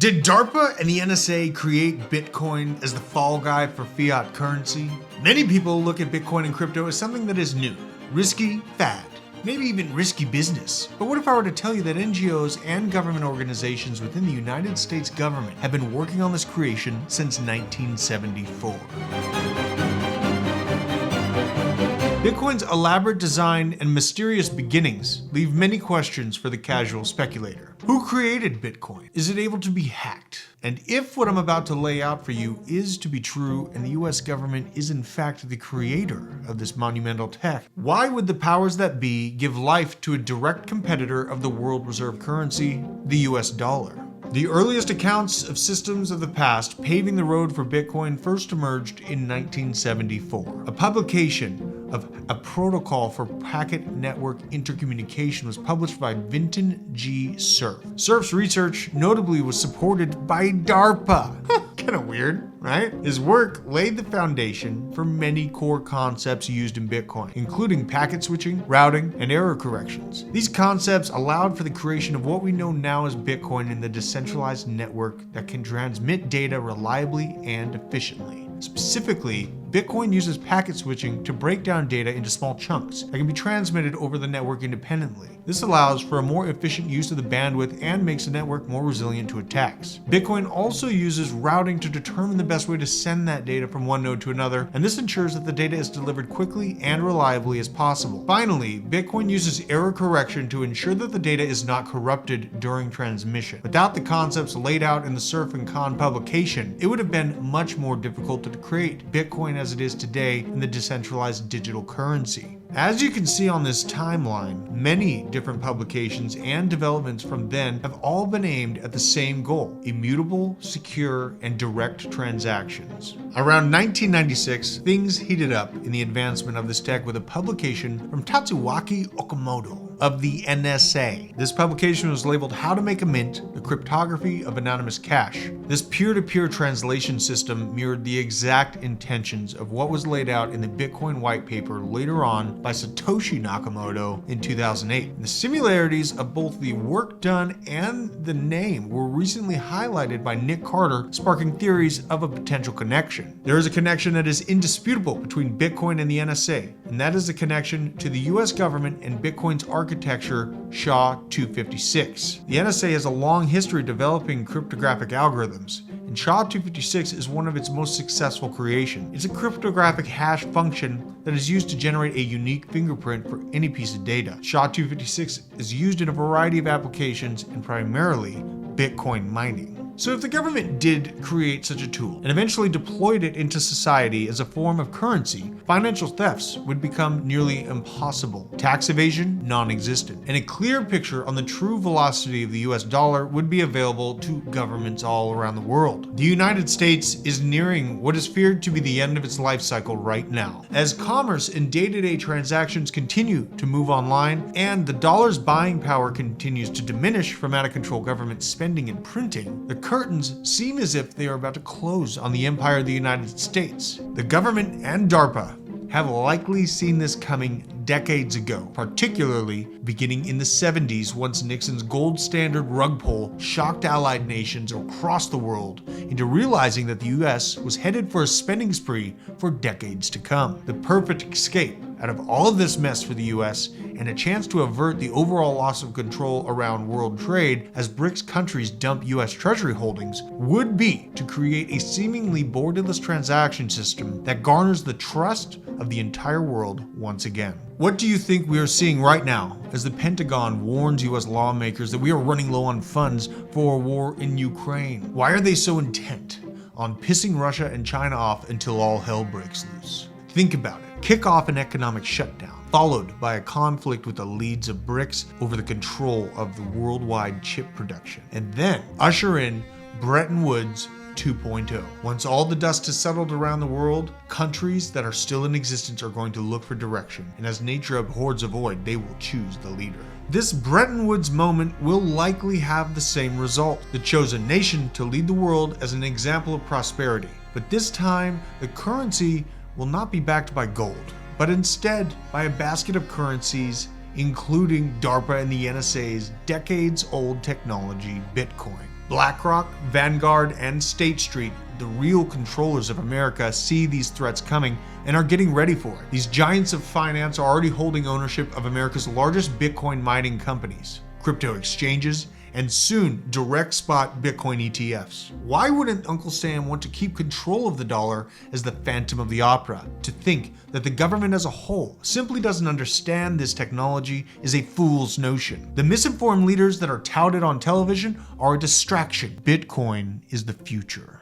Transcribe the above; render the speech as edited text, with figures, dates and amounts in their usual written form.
Did DARPA and the NSA create Bitcoin as the fall guy for fiat currency? Many people look at Bitcoin and crypto as something that is new, risky, fad, maybe even risky business. But what if I were to tell you that NGOs and government organizations within the United States government have been working on this creation since 1974? Bitcoin's elaborate design and mysterious beginnings leave many questions for the casual speculator. Who created Bitcoin? Is it able to be hacked? And if what I'm about to lay out for you is to be true and the US government is in fact the creator of this monumental tech, why would the powers that be give life to a direct competitor of the world reserve currency, the US dollar? The earliest accounts of systems of the past paving the road for Bitcoin first emerged in 1974. A publication of a protocol for packet network intercommunication was published by Vinton G. Cerf. Cerf's research notably was supported by DARPA. Kind of weird, right? His work laid the foundation for many core concepts used in Bitcoin, including packet switching, routing, and error corrections. These concepts allowed for the creation of what we know now as Bitcoin in the decentralized network that can transmit data reliably and efficiently. Specifically, Bitcoin uses packet switching to break down data into small chunks that can be transmitted over the network independently. This allows for a more efficient use of the bandwidth and makes the network more resilient to attacks. Bitcoin also uses routing to determine the best way to send that data from one node to another, and this ensures that the data is delivered quickly and reliably as possible. Finally, Bitcoin uses error correction to ensure that the data is not corrupted during transmission. Without the concepts laid out in the Cerf and Kahn publication, it would have been much more difficult to create Bitcoin as it is today in the decentralized digital currency. As you can see on this timeline, many different publications and developments from then have all been aimed at the same goal: immutable, secure, and direct transactions. Around 1996, things heated up in the advancement of this tech with a publication from Tatsuaki Okamoto of the NSA. This publication was labeled How to Make a Mint, the Cryptography of Anonymous Cash. This peer-to-peer translation system mirrored the exact intentions of what was laid out in the Bitcoin white paper later on by Satoshi Nakamoto in 2008. The similarities of both the work done and the name were recently highlighted by Nick Carter, sparking theories of a potential connection. There is a connection that is indisputable between Bitcoin and the NSA, and that is the connection to the US government and Bitcoin's architecture, SHA-256. The NSA has a long history developing cryptographic algorithms, and SHA-256 is one of its most successful creations. It's a cryptographic hash function that is used to generate a unique fingerprint for any piece of data. SHA-256 is used in a variety of applications and primarily Bitcoin mining. So if the government did create such a tool and eventually deployed it into society as a form of currency, financial thefts would become nearly impossible, tax evasion non-existent, and a clear picture on the true velocity of the US dollar would be available to governments all around the world. The United States is nearing what is feared to be the end of its life cycle right now. As commerce and day-to-day transactions continue to move online and the dollar's buying power continues to diminish from out-of-control government spending and printing, the curtains seem as if they are about to close on the empire of the United States. The government and DARPA have likely seen this coming decades ago, particularly beginning in the 70s once Nixon's gold standard rug pull shocked allied nations across the world into realizing that the US was headed for a spending spree for decades to come. The perfect escape out of all of this mess for the US and a chance to avert the overall loss of control around world trade as BRICS countries dump US Treasury holdings would be to create a seemingly borderless transaction system that garners the trust of the entire world once again. What do you think we are seeing right now as the Pentagon warns US lawmakers that we are running low on funds for a war in Ukraine? Why are they so intent on pissing Russia and China off until all hell breaks loose? Think about it. Kick off an economic shutdown, followed by a conflict with the leads of BRICS over the control of the worldwide chip production, and then usher in Bretton Woods 2.0. Once all the dust has settled around the world, countries that are still in existence are going to look for direction, and as nature abhors a void, they will choose the leader. This Bretton Woods moment will likely have the same result: the chosen nation to lead the world as an example of prosperity. But this time, the currency will not be backed by gold, but instead by a basket of currencies, including DARPA and the NSA's decades-old technology, Bitcoin. BlackRock, Vanguard, and State Street, the real controllers of America, see these threats coming and are getting ready for it. These giants of finance are already holding ownership of America's largest Bitcoin mining companies, crypto exchanges, and soon direct spot Bitcoin ETFs. Why wouldn't Uncle Sam want to keep control of the dollar as the Phantom of the Opera? To think that the government as a whole simply doesn't understand this technology is a fool's notion. The misinformed leaders that are touted on television are a distraction. Bitcoin is the future.